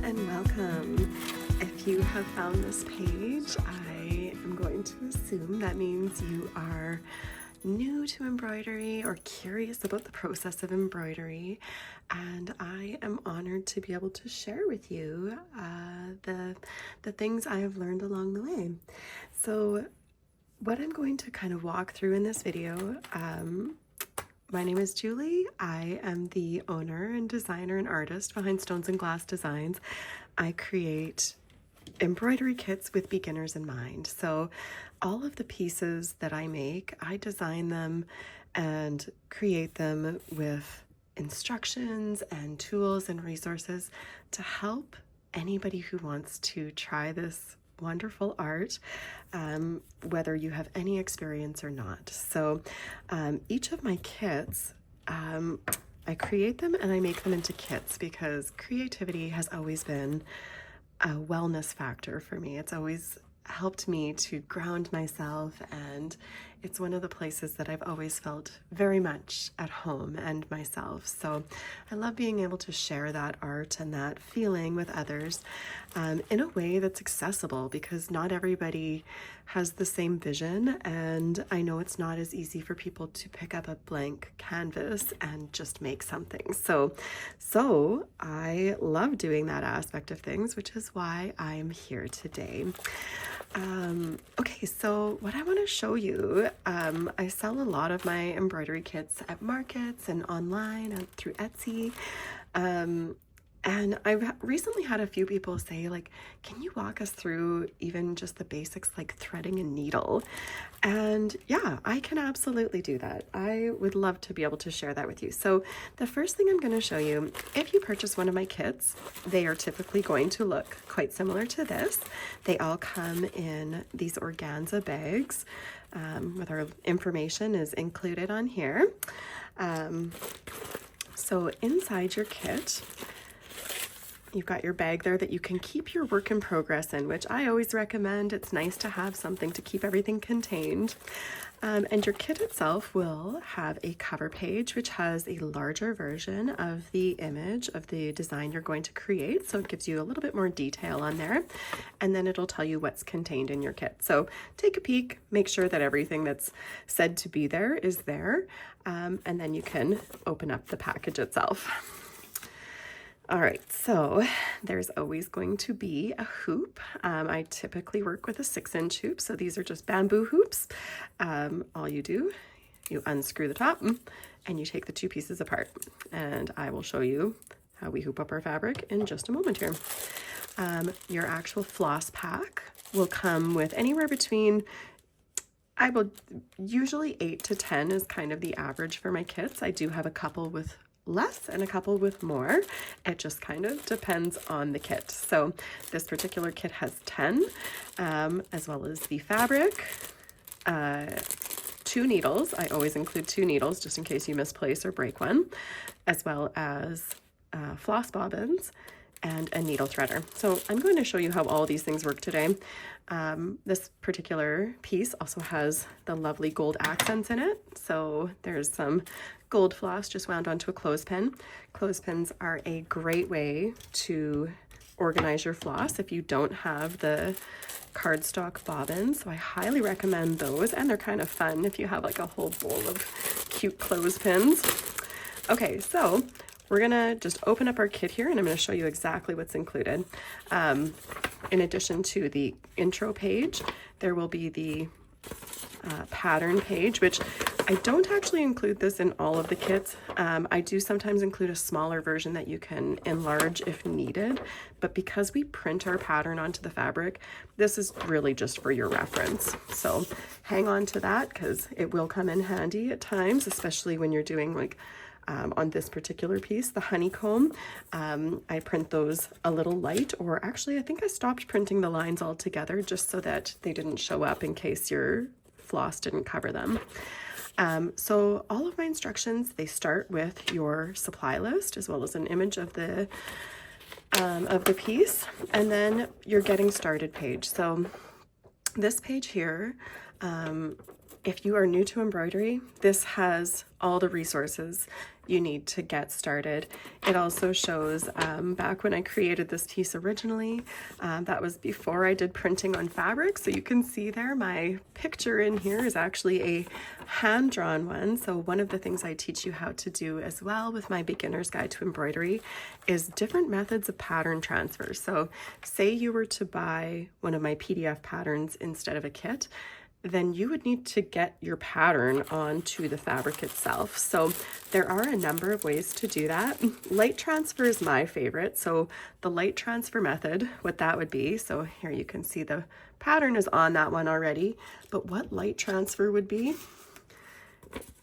and welcome. If you have found this page, I am going to assume that means you are new to embroidery or curious about the process of embroidery, and I am honored to be able to share with you the things I have learned along the way. So what I'm going to kind of walk through in this video, my name is Julie. I am the owner and designer and artist behind Stones and Glass Designs. I create embroidery kits with beginners in mind. So all of the pieces that I make, I design them and create them with instructions and tools and resources to help anybody who wants to try this wonderful art, whether you have any experience or not. So each of my kits, I create them and I make them into kits because creativity has always been a wellness factor for me. It's always helped me to ground myself, and it's one of the places that I've always felt very much at home and myself. So I love being able to share that art and that feeling with others in a way that's accessible, because not everybody has the same vision, and I know it's not as easy for people to pick up a blank canvas and just make something. So I love doing that aspect of things, which is why I'm here today. Okay, so what I want to show you, I sell a lot of my embroidery kits at markets and online and through Etsy. And I've recently had a few people say, like, can you walk us through even just the basics like threading a needle? And yeah, I can absolutely do that. I would love to be able to share that with you. So the first thing I'm going to show you, if you purchase one of my kits, they are typically going to look quite similar to this. They all come in these organza bags, with our information is included on here. So inside your kit, you've got your bag there that you can keep your work in progress in, which I always recommend. It's nice to have something to keep everything contained. And your kit itself will have a cover page, which has a larger version of the image of the design you're going to create. So it gives you a little bit more detail on there. And then it'll tell you what's contained in your kit. So take a peek, make sure that everything that's said to be there is there. And then you can open up the package itself. All right, so there's always going to be a hoop. I typically work with a 6-inch hoop, so these are just bamboo hoops. All you do, you unscrew the top and you take the two pieces apart. And I will show you how we hoop up our fabric in just a moment here. Your actual floss pack will come with anywhere between, usually 8 to 10 is kind of the average for my kits. I do have a couple with less and a couple with more. It just kind of depends on the kit. So this particular kit has 10, as well as the fabric, 2 needles. I always include 2 needles just in case you misplace or break one, as well as floss bobbins and a needle threader. So I'm going to show you how all these things work today. This particular piece also has the lovely gold accents in it. So there's some gold floss just wound onto a clothespin. Clothespins are a great way to organize your floss if you don't have the cardstock bobbins. So I highly recommend those, and they're kind of fun if you have like a whole bowl of cute clothespins. Okay, so we're gonna just open up our kit here and I'm gonna show you exactly what's included. In addition to the intro page, there will be the pattern page, which I don't actually include this in all of the kits. I do sometimes include a smaller version that you can enlarge if needed, but because we print our pattern onto the fabric, this is really just for your reference. So hang on to that because it will come in handy at times, especially when you're doing like on this particular piece, the honeycomb. I print those a little light, or actually I think I stopped printing the lines altogether just so that they didn't show up in case your floss didn't cover them. So all of my instructions, they start with your supply list as well as an image of the piece, and then your getting started page. So this page here if you are new to embroidery, this has all the resources you need to get started. It also shows back when I created this piece originally, that was before I did printing on fabric. So you can see there, my picture in here is actually a hand-drawn one. So one of the things I teach you how to do as well with my beginner's guide to embroidery is different methods of pattern transfer. So say you were to buy one of my PDF patterns instead of a kit, then you would need to get your pattern onto the fabric itself. So there are a number of ways to do that. Light transfer is my favorite. So the light transfer method, what that would be, so here you can see the pattern is on that one already, but what light transfer would be,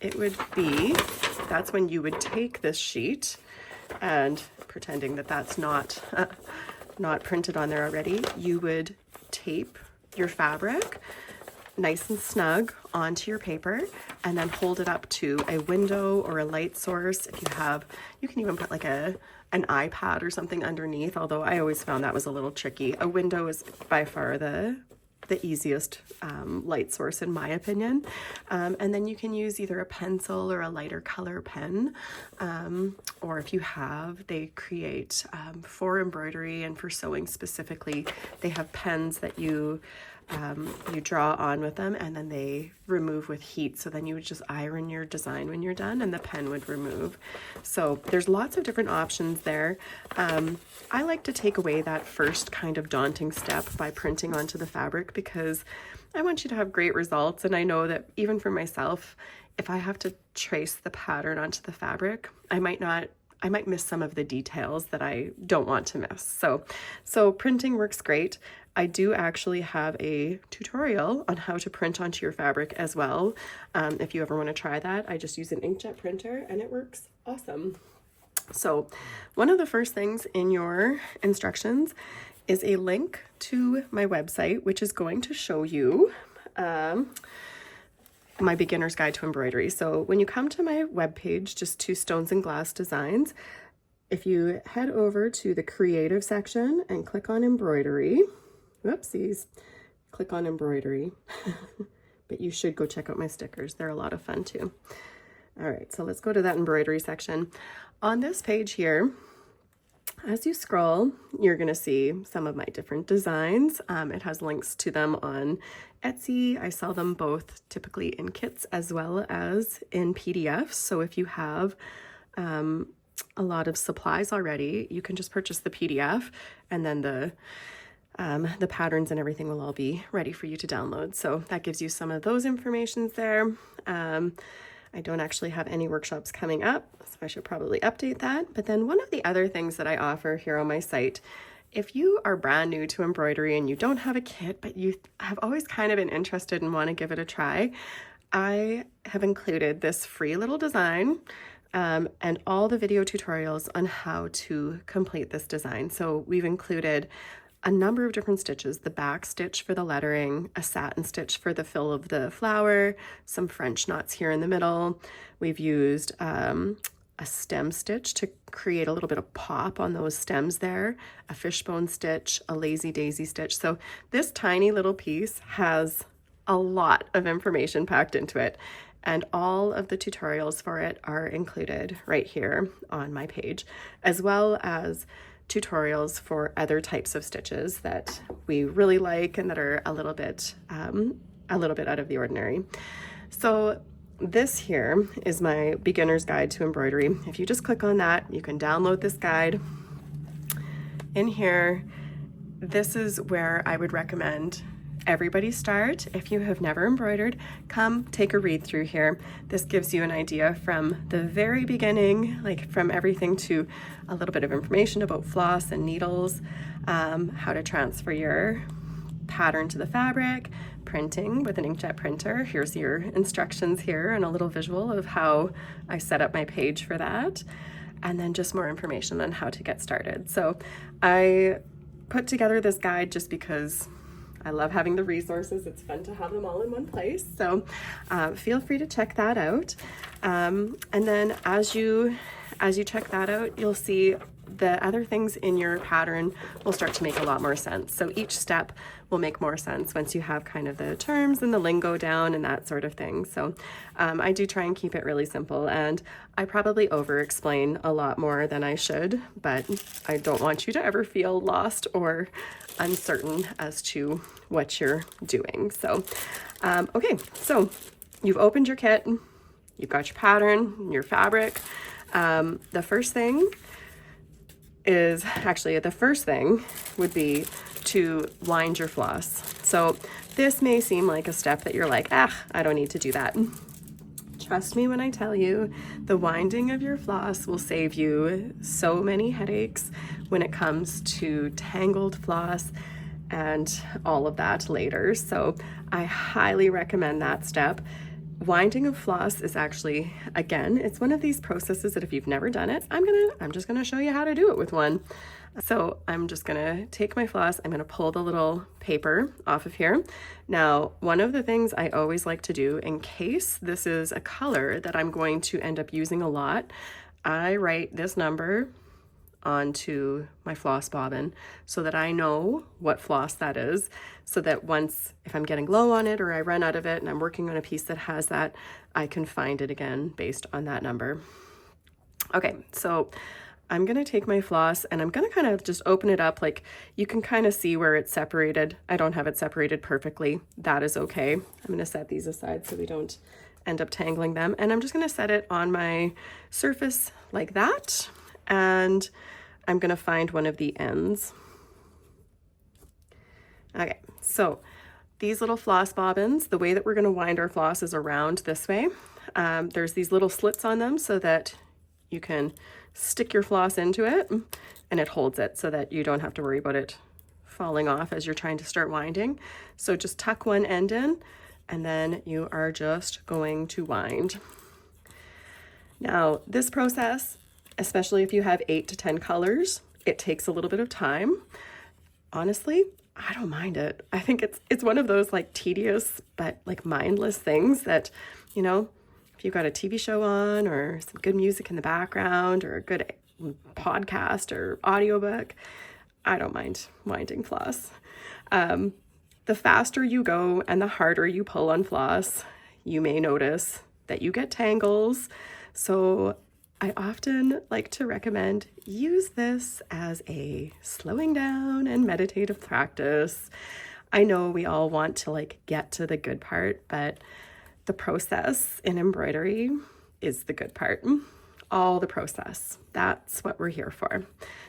it would be, that's when you would take this sheet and pretending that that's not printed on there already, you would tape your fabric nice and snug onto your paper and then hold it up to a window or a light source. If you have, you can even put like an iPad or something underneath, although I always found that was a little tricky. A window is by far the easiest light source in my opinion. And then you can use either a pencil or a lighter color pen, or if you have, they create for embroidery and for sewing specifically, they have pens that you draw on with them and then they remove with heat. So then you would just iron your design when you're done and the pen would remove. So there's lots of different options there. I like to take away that first kind of daunting step by printing onto the fabric because I want you to have great results. And I know that even for myself, if I have to trace the pattern onto the fabric, I might miss some of the details that I don't want to miss. So printing works great. I do actually have a tutorial on how to print onto your fabric as well. If you ever want to try that, I just use an inkjet printer and it works awesome. So one of the first things in your instructions is a link to my website, which is going to show you my beginner's guide to embroidery. So when you come to my webpage, just to Stones and Glass Designs, if you head over to the creative section and click on embroidery, whoopsies, click on embroidery, but you should go check out my stickers. They're a lot of fun too. All right, so let's go to that embroidery section. On this page here, as you scroll, you're gonna see some of my different designs. It has links to them on Etsy. I sell them both typically in kits as well as in PDFs. So if you have a lot of supplies already, you can just purchase the PDF and then the patterns and everything will all be ready for you to download. So that gives you some of those informations there. I don't actually have any workshops coming up, so I should probably update that. But then one of the other things that I offer here on my site, if you are brand new to embroidery and you don't have a kit, but you have always kind of been interested and want to give it a try, I have included this free little design and all the video tutorials on how to complete this design. So we've included a number of different stitches, the back stitch for the lettering, a satin stitch for the fill of the flower, some French knots here in the middle. We've used a stem stitch to create a little bit of pop on those stems there, a fishbone stitch, a lazy daisy stitch. So this tiny little piece has a lot of information packed into it, and all of the tutorials for it are included right here on my page, as well as tutorials for other types of stitches that we really like and that are a little bit out of the ordinary. So this here is my beginner's guide to embroidery. If you just click on that, you can download this guide. In here, this is where I would recommend everybody start. If you have never embroidered, come take a read through here. This gives you an idea from the very beginning, like from everything to a little bit of information about floss and needles, how to transfer your pattern to the fabric, printing with an inkjet printer. Here's your instructions here and a little visual of how I set up my page for that, and then just more information on how to get started. So I put together this guide just because I love having the resources. It's fun to have them all in one place. So feel free to check that out. And then as you check that out, you'll see the other things in your pattern will start to make a lot more sense. So each step will make more sense once you have kind of the terms and the lingo down and that sort of thing. So I do try and keep it really simple, and I probably over explain a lot more than I should, but I don't want you to ever feel lost or uncertain as to what you're doing. So okay, so you've opened your kit, you've got your pattern, your fabric. The first thing would be to wind your floss. So this may seem like a step that you're like, I don't need to do that. Trust me when I tell you, the winding of your floss will save you so many headaches when it comes to tangled floss and all of that later. So I highly recommend that step. Winding of floss is actually, again, it's one of these processes that if you've never done it, I'm just gonna show you how to do it with one. So I'm just gonna take my floss, I'm gonna pull the little paper off of here. Now, one of the things I always like to do, in case this is a color that I'm going to end up using a lot, I write this number onto my floss bobbin so that I know what floss that is, so that once, if I'm getting low on it or I run out of it and I'm working on a piece that has that, I can find it again based on that number. Okay, so I'm gonna take my floss and I'm gonna kind of just open it up. Like, you can kind of see where it's separated. I don't have it separated perfectly. That is okay. I'm gonna set these aside so we don't end up tangling them. And I'm just gonna set it on my surface like that. And I'm gonna find one of the ends. Okay, so these little floss bobbins, the way that we're gonna wind our floss is around this way. There's these little slits on them so that you can stick your floss into it and it holds it so that you don't have to worry about it falling off as you're trying to start winding. So just tuck one end in and then you are just going to wind. Now, this process, especially if you have 8 to 10 colors, it takes a little bit of time. Honestly, I don't mind it. I think it's one of those like tedious but like mindless things that, you know, if you've got a TV show on or some good music in the background or a good podcast or audiobook, I don't mind winding floss. The faster you go and the harder you pull on floss, you may notice that you get tangles. So I often like to recommend use this as a slowing down and meditative practice. I know we all want to like get to the good part, but the process in embroidery is the good part. All the process. That's what we're here for.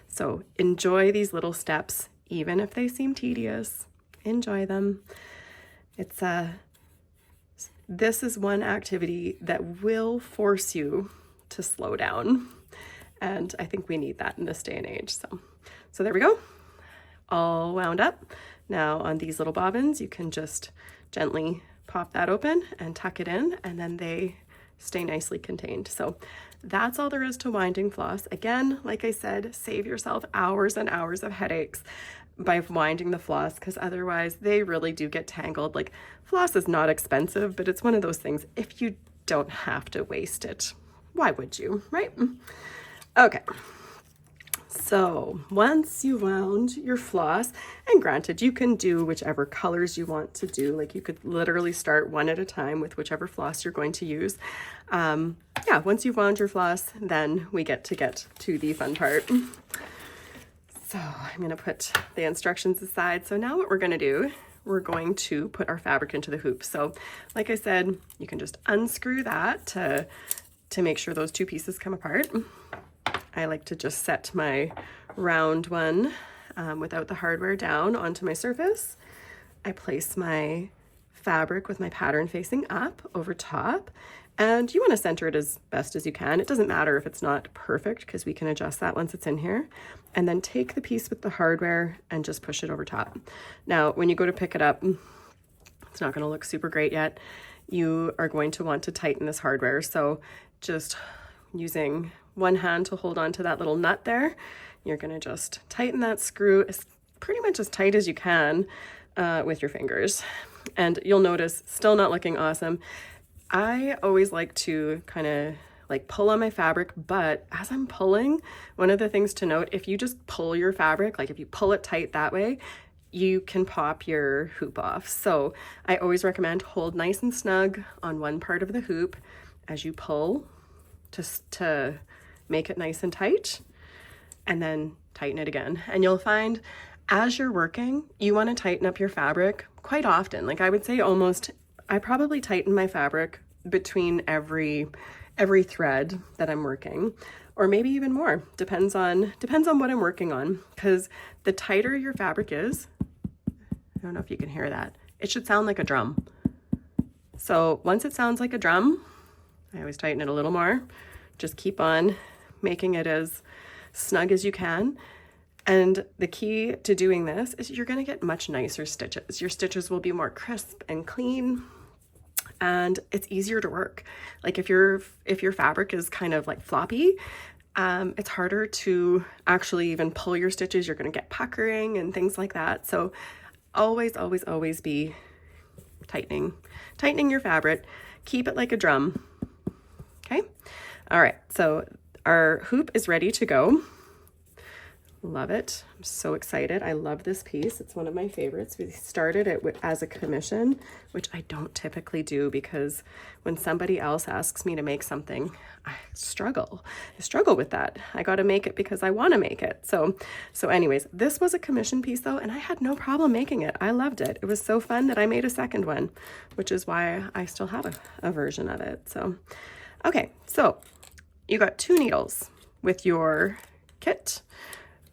So enjoy these little steps, even if they seem tedious. Enjoy them. This is one activity that will force you to slow down. And I think we need that in this day and age. So there we go. All wound up. Now on these little bobbins, you can just gently pop that open and tuck it in, and then they stay nicely contained. So that's all there is to winding floss. Again, like I said, save yourself hours and hours of headaches by winding the floss, because otherwise they really do get tangled. Like, floss is not expensive, but it's one of those things, if you don't have to waste it, why would you, right? Okay. So once you wound your floss, and granted, you can do whichever colors you want to do. Like, you could literally start one at a time with whichever floss you're going to use. Yeah, once you've wound your floss, then we get to the fun part. So I'm going to put the instructions aside. So now what we're going to do, we're going to put our fabric into the hoop. So like I said, you can just unscrew that to make sure those two pieces come apart. I like to just set my round one without the hardware down onto my surface. I place my fabric with my pattern facing up over top, and you want to center it as best as you can. It doesn't matter if it's not perfect, because we can adjust that once it's in here. And then take the piece with the hardware and just push it over top. Now, when you go to pick it up, it's not going to look super great yet. You are going to want to tighten this hardware. So just using one hand to hold on to that little nut there, you're going to just tighten that screw as pretty much as tight as you can with your fingers. And you'll notice, still not looking awesome. I always like to kind of like pull on my fabric, but as I'm pulling, one of the things to note, if you just pull your fabric, like if you pull it tight that way, you can pop your hoop off. So I always recommend hold nice and snug on one part of the hoop as you pull to make it nice and tight, and then tighten it again. And you'll find as you're working, you want to tighten up your fabric quite often. Like I would say I probably tighten my fabric between every thread that I'm working, or maybe even more. Depends on what I'm working on, because the tighter your fabric is, I don't know if you can hear that, it should sound like a drum. So once it sounds like a drum, I always tighten it a little more. Just keep on making it as snug as you can. And the key to doing this is you're going to get much nicer stitches. Your stitches will be more crisp and clean, and it's easier to work. Like if your fabric is kind of like floppy, it's harder to actually even pull your stitches. You're going to get puckering and things like that. So always be tightening your fabric. Keep it like a drum. Okay. All right. So our hoop is ready to go. Love it. I'm so excited. I love this piece. It's one of my favorites. We started it as a commission, which I don't typically do, because when somebody else asks me to make something, I struggle with that. I got to make it because I want to make it. So anyways, this was a commission piece though, and I had no problem making it. I loved it. It was so fun that I made a second one, which is why I still have a version of it. So, okay. So you got 2 needles with your kit.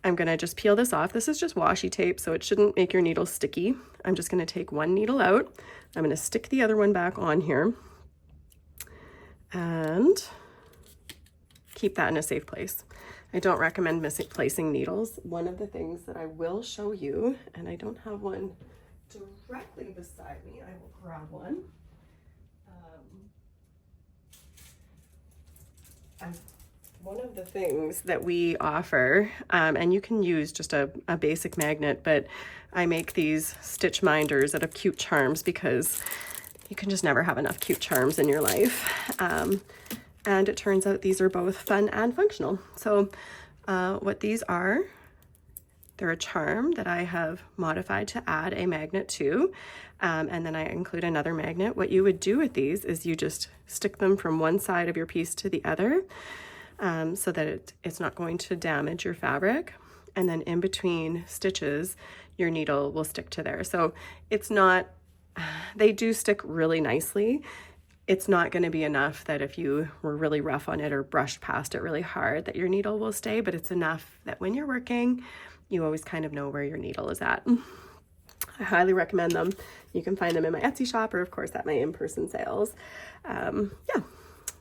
I'm going to just peel this off. This is just washi tape, so it shouldn't make your needle sticky. I'm just going to take one needle out. I'm going to stick the other one back on here and keep that in a safe place. I don't recommend placing needles. One of the things that I will show you, and I don't have one directly beside me, I will grab one. One of the things that we offer, and you can use just a basic magnet, but I make these stitch minders out of cute charms, because you can just never have enough cute charms in your life. And it turns out these are both fun and functional. So what these are, they're a charm that I have modified to add a magnet to, and then I include another magnet. What you would do with these is you just stick them from one side of your piece to the other, so that it's not going to damage your fabric. And then in between stitches, your needle will stick to there. So it's not, they do stick really nicely. It's not going to be enough that if you were really rough on it or brushed past it really hard that your needle will stay, but it's enough that when you're working, you always kind of know where your needle is at. I highly recommend them. You can find them in my Etsy shop, or of course at my in-person sales. Yeah.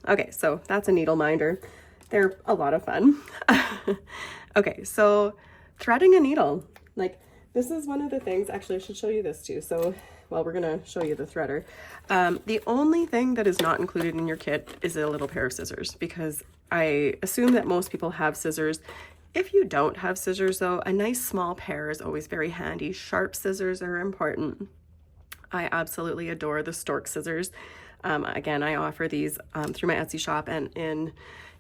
Okay, so that's a needle minder. They're a lot of fun. Okay, so threading a needle. Like, this is one of the things, actually I should show you this too. So, well, we're gonna show you the threader. The only thing that is not included in your kit is a little pair of scissors, because I assume that most people have scissors. If you don't have scissors though, a nice small pair is always very handy. Sharp scissors are important. I absolutely adore the Stork scissors. Again, I offer these through my Etsy shop and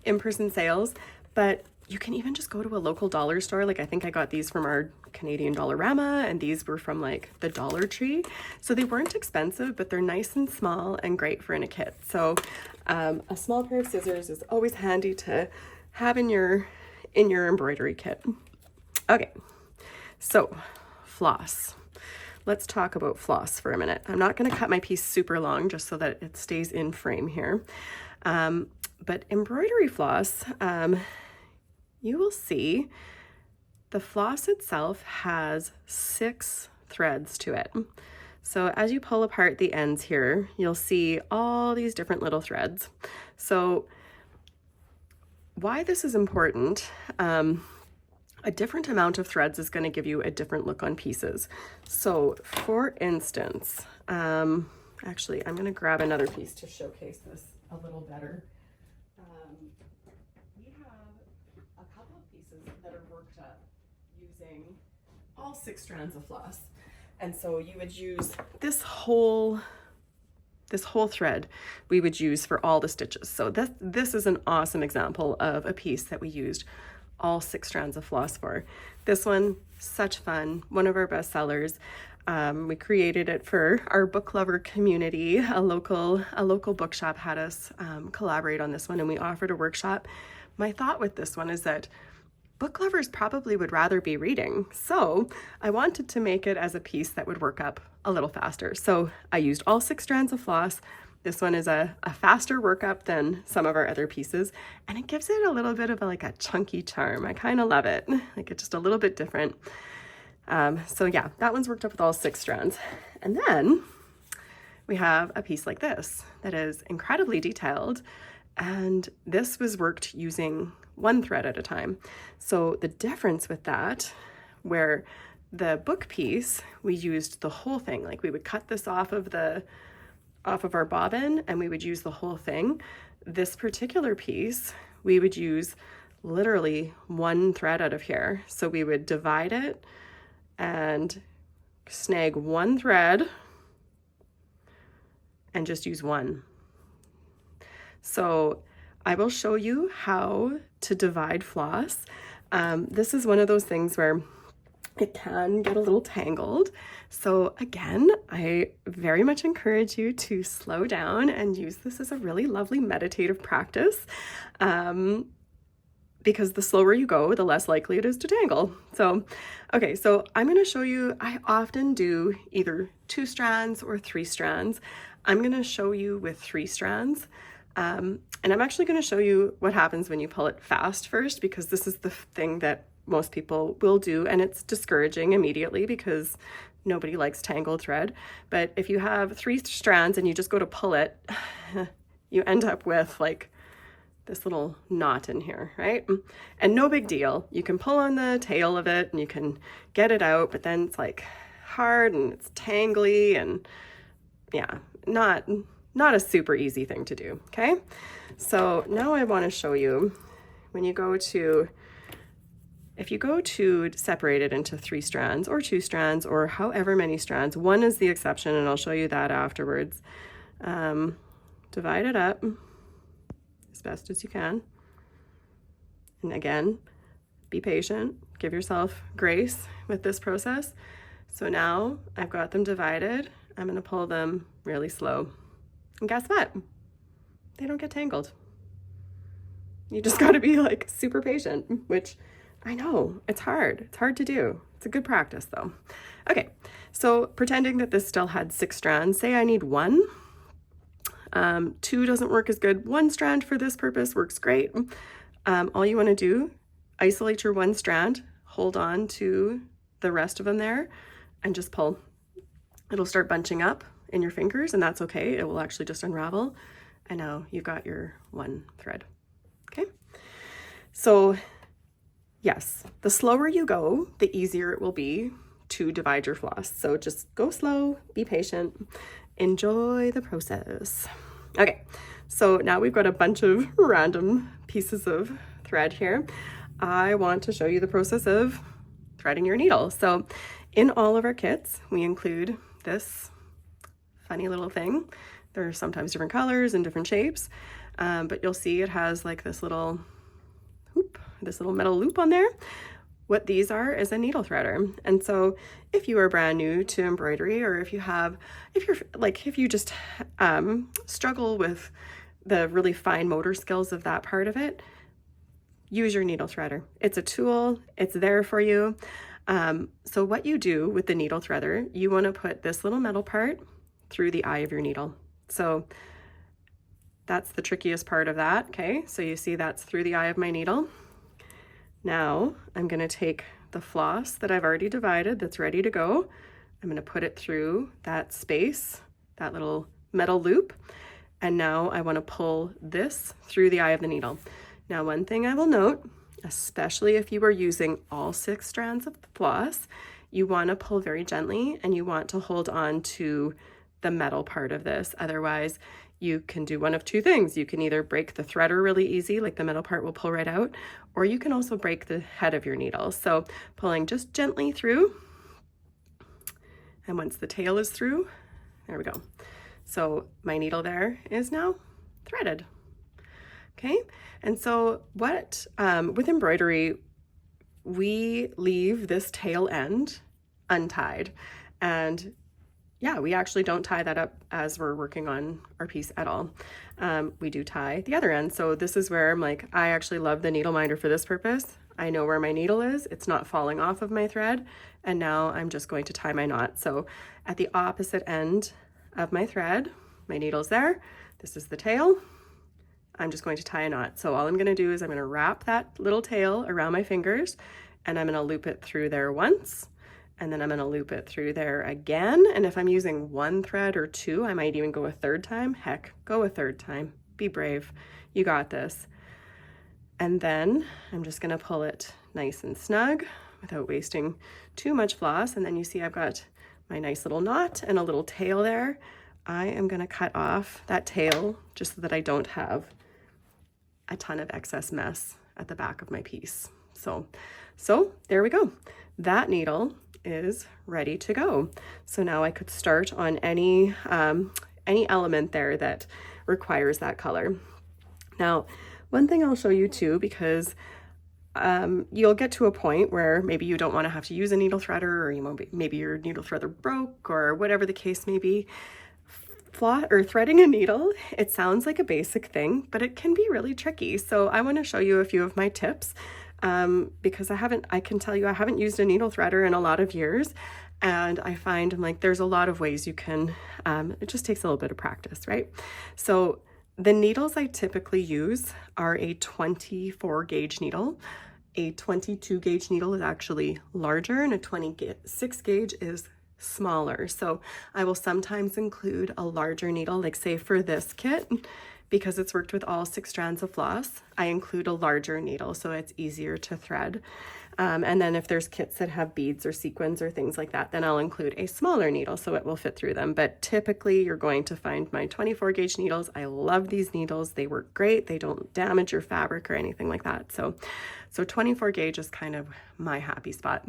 in-person sales, but you can even just go to a local dollar store. Like I think I got these from our Canadian Dollarama, and these were from like the Dollar Tree. So they weren't expensive, but they're nice and small and great for in a kit. So a small pair of scissors is always handy to have in your embroidery kit. Okay, so floss. Let's talk about floss for a minute. I'm not going to cut my piece super long just so that it stays in frame here. But embroidery floss, you will see the floss itself has 6 threads to it. So as you pull apart the ends here, you'll see all these different little threads. So why this is important, a different amount of threads is going to give you a different look on pieces. So for instance, actually I'm going to grab another piece to showcase this a little better. We have a couple of pieces that are worked up using all 6 strands of floss. And so you would use this whole this whole thread we would use for all the stitches. So this is an awesome example of a piece that we used all 6 strands of floss for. This one, such fun, one of our best sellers. We created it for our book lover community. A local bookshop had us collaborate on this one, and we offered a workshop. My thought with this one is that book lovers probably would rather be reading, so I wanted to make it as a piece that would work up a little faster. So I used all 6 strands of floss. This one is a faster workup than some of our other pieces, and it gives it a little bit of a chunky charm. I kind of love it. Like, it's just a little bit different. So yeah, that one's worked up with all 6 strands. And then we have a piece like this that is incredibly detailed, and this was worked using 1 thread at a time. So the difference with that, where the book piece, we used the whole thing. Like, we would cut this off of our bobbin and we would use the whole thing. This particular piece, we would use literally 1 thread out of here. So we would divide it and snag 1 thread and just use 1. So I will show you how to divide floss. This is one of those things where it can get a little tangled. So again, I very much encourage you to slow down and use this as a really lovely meditative practice. Because the slower you go, the less likely it is to tangle. So, okay, so I'm gonna show you, I often do either 2 strands or 3 strands. I'm gonna show you with 3 strands. And I'm actually gonna show you what happens when you pull it fast first, because this is the thing that most people will do, and it's discouraging immediately because nobody likes tangled thread. But if you have 3 strands and you just go to pull it, you end up with like this little knot in here, right? And no big deal. You can pull on the tail of it and you can get it out, but then it's like hard and it's tangly, and yeah, not a super easy thing to do, okay? So now I want to show you, when you go to, if you go to separate it into 3 strands or 2 strands or however many strands, 1 is the exception, and I'll show you that afterwards. Divide it up as best as you can. And again, be patient, give yourself grace with this process. So now I've got them divided. I'm going to pull them really slow. And guess what? They don't get tangled. You just got to be like super patient, which I know it's hard. It's hard to do. It's a good practice though. Okay, so pretending that this still had 6 strands, say I need 1. 2 doesn't work as good. 1 strand for this purpose works great. All you want to do, isolate your 1 strand, hold on to the rest of them there, and just pull. It'll start bunching up in your fingers, and that's okay. It will actually just unravel, and now you've got your 1 thread. Okay, so yes, the slower you go, the easier it will be to divide your floss. So just go slow, be patient, enjoy the process. Okay, so now we've got a bunch of random pieces of thread here. I want to show you the process of threading your needle. So in all of our kits, we include this funny little thing. There are sometimes different colors and different shapes, but you'll see it has like this little hoop, this little metal loop on there. What these are is a needle threader. And so if you are brand new to embroidery, or if you just struggle with the really fine motor skills of that part of it, use your needle threader. It's a tool, it's there for you. So what you do with the needle threader, you want to put this little metal part through the eye of your needle. So that's the trickiest part of that, okay? So you see that's through the eye of my needle. Now I'm going to take the floss that I've already divided that's ready to go. I'm going to put it through that space, that little metal loop, and now I want to pull this through the eye of the needle. Now, one thing I will note, especially if you are using all 6 strands of the floss, you want to pull very gently and you want to hold on to the metal part of this. Otherwise, you can do one of 2 things. You can either break the threader really easy, like the metal part will pull right out, or you can also break the head of your needle. So pulling just gently through, and once the tail is through, there we go. So my needle there is now threaded. Okay, and so what with embroidery, we leave this tail end untied, and yeah, we actually don't tie that up as we're working on our piece at all. We do tie the other end. So this is where I'm like, I actually love the needle minder for this purpose. I know where my needle is, it's not falling off of my thread, and now I'm just going to tie my knot. So at the opposite end of my thread, my needle's there, this is the tail, I'm just going to tie a knot. So all I'm gonna do is I'm gonna wrap that little tail around my fingers, and I'm gonna loop it through there once, and then I'm gonna loop it through there again. And if I'm using one thread or two, I might even go a third time. Heck, go a third time. Be brave. You got this. And then I'm just gonna pull it nice and snug without wasting too much floss. And then you see I've got my nice little knot and a little tail there. I am gonna cut off that tail just so that I don't have a ton of excess mess at the back of my piece. So there we go. That needle is ready to go. So now I could start on any element there that requires that color. Now, one thing I'll show you too, because you'll get to a point where maybe you don't want to have to use a needle threader, or maybe your needle threader broke, or whatever the case may be. Threading a needle, it sounds like a basic thing, but it can be really tricky. So I want to show you a few of my tips, because I can tell you I haven't used a needle threader in a lot of years, and I find like there's a lot of ways you can, it just takes a little bit of practice, right? So the needles I typically use are a 24 gauge needle. A 22 gauge needle is actually larger, and a 26 gauge is smaller. So I will sometimes include a larger needle, like say for this kit, because it's worked with all 6 strands of floss, I include a larger needle so it's easier to thread. And then if there's kits that have beads or sequins or things like that, then I'll include a smaller needle so it will fit through them. But typically you're going to find my 24 gauge needles. I love these needles. They work great. They don't damage your fabric or anything like that. So 24 gauge is kind of my happy spot.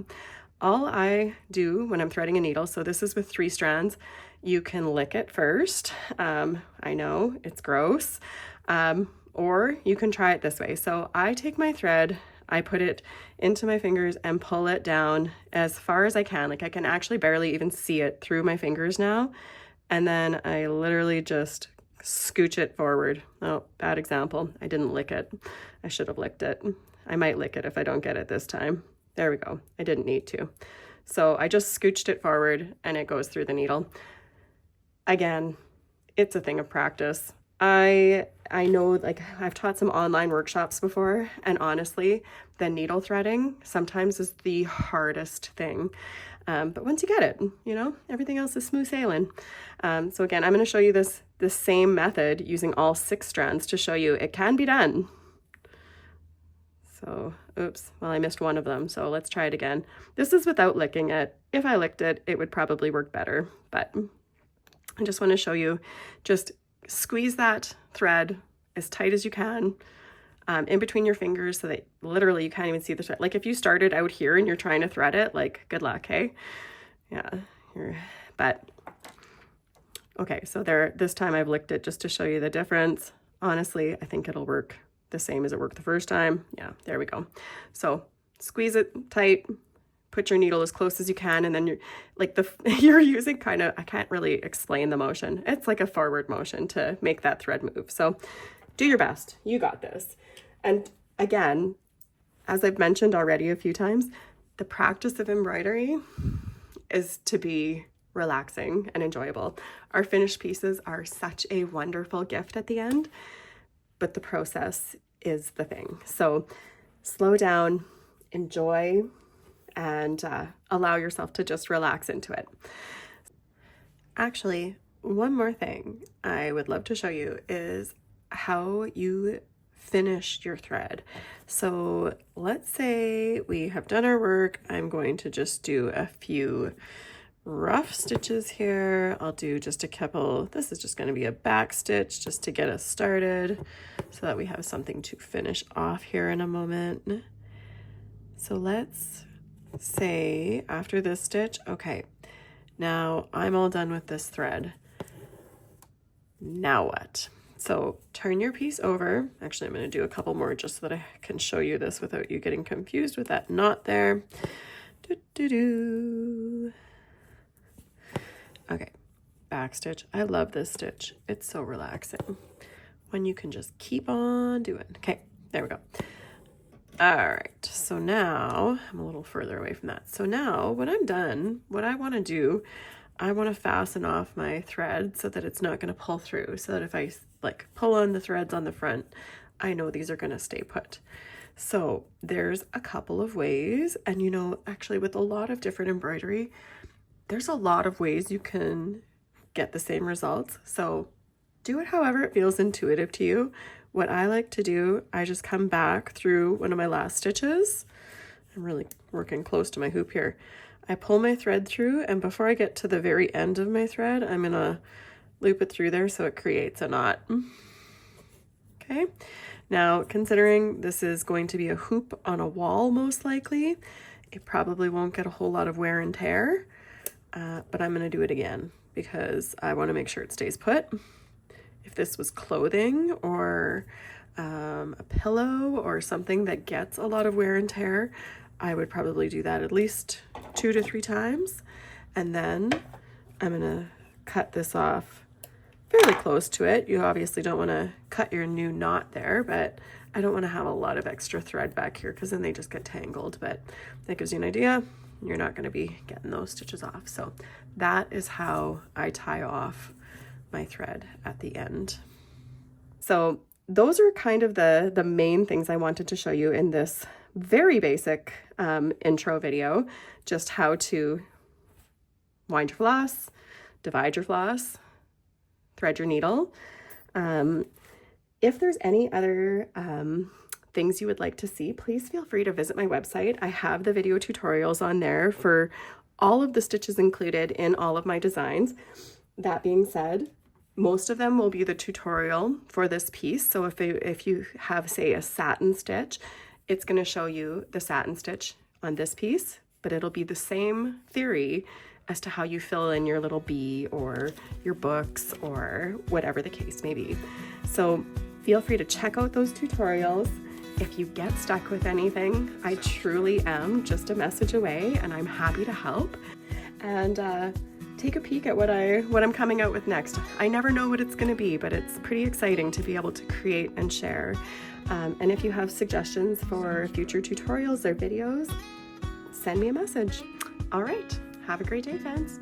All I do when I'm threading a needle, so this is with 3 strands, you can lick it first. I know it's gross, or you can try it this way. So I take my thread, I put it into my fingers and pull it down as far as I can. Like I can actually barely even see it through my fingers now. And then I literally just scooch it forward. Oh, bad example. I didn't lick it. I should have licked it. I might lick it if I don't get it this time. There we go. I didn't need to. So I just scooched it forward and it goes through the needle. Again, it's a thing of practice. I know, like I've taught some online workshops before, and honestly, the needle threading sometimes is the hardest thing. But once you get it, you know, everything else is smooth sailing. So again, I'm going to show you this same method using all 6 strands to show you it can be done. So, oops, well, I missed one of them. So let's try it again. This is without licking it. If I licked it, it would probably work better, but I just want to show you, just squeeze that thread as tight as you can in between your fingers so that literally you can't even see the thread. Like if you started out here and you're trying to thread it, like good luck, hey? Yeah, but okay, so this time I've licked it just to show you the difference. Honestly, I think it'll work the same as it worked the first time. Yeah, there we go. So squeeze it tight, put your needle as close as you can, and then you're using kind of, I can't really explain the motion. It's like a forward motion to make that thread move. So do your best. You got this. And again, as I've mentioned already a few times, the practice of embroidery is to be relaxing and enjoyable. Our finished pieces are such a wonderful gift at the end, but the process is the thing. So slow down, enjoy, and allow yourself to just relax into it. Actually, one more thing I would love to show you is how you finish your thread. So let's say we have done our work. I'm going to just do a few rough stitches here. I'll do just a couple. This is just going to be a back stitch just to get us started so that we have something to finish off here in a moment. So let's say after this stitch, okay, now I'm all done with this thread. Now what? So turn your piece over. Actually, I'm going to do a couple more just so that I can show you this without you getting confused with that knot there. Okay, back stitch. I love this stitch. It's so relaxing when you can just keep on doing. Okay, there we go. All right, so now I'm a little further away from that. So now when I'm done, what I want to do, I want to fasten off my thread so that it's not going to pull through, so that if I like pull on the threads on the front, I know these are going to stay put. So there's a couple of ways, and you know, actually with a lot of different embroidery, there's a lot of ways you can get the same results. So do it however it feels intuitive to you. What I like to do, I just come back through one of my last stitches. I'm really working close to my hoop here. I pull my thread through, and before I get to the very end of my thread, I'm gonna loop it through there so it creates a knot. Okay, now considering this is going to be a hoop on a wall most likely, it probably won't get a whole lot of wear and tear, but I'm gonna do it again because I wanna make sure it stays put. If this was clothing or a pillow or something that gets a lot of wear and tear, I would probably do that at least 2 to 3 times. And then I'm gonna cut this off fairly close to it. You obviously don't wanna cut your new knot there, but I don't wanna have a lot of extra thread back here because then they just get tangled. But that gives you an idea. You're not gonna be getting those stitches off. So that is how I tie off my thread at the end. So those are kind of the main things I wanted to show you in this very basic intro video, just how to wind your floss, divide your floss, thread your needle. If there's any other things you would like to see, please feel free to visit my website. I have the video tutorials on there for all of the stitches included in all of my designs. That being said, most of them will be the tutorial for this piece. So if you have, say, a satin stitch, it's going to show you the satin stitch on this piece, but it'll be the same theory as to how you fill in your little bee or your books or whatever the case may be. So feel free to check out those tutorials. If you get stuck with anything, I truly am just a message away, and I'm happy to help. And take a peek at what I'm coming out with next. I never know what it's going to be, but it's pretty exciting to be able to create and share. And if you have suggestions for future tutorials or videos, send me a message. All right, have a great day, fans.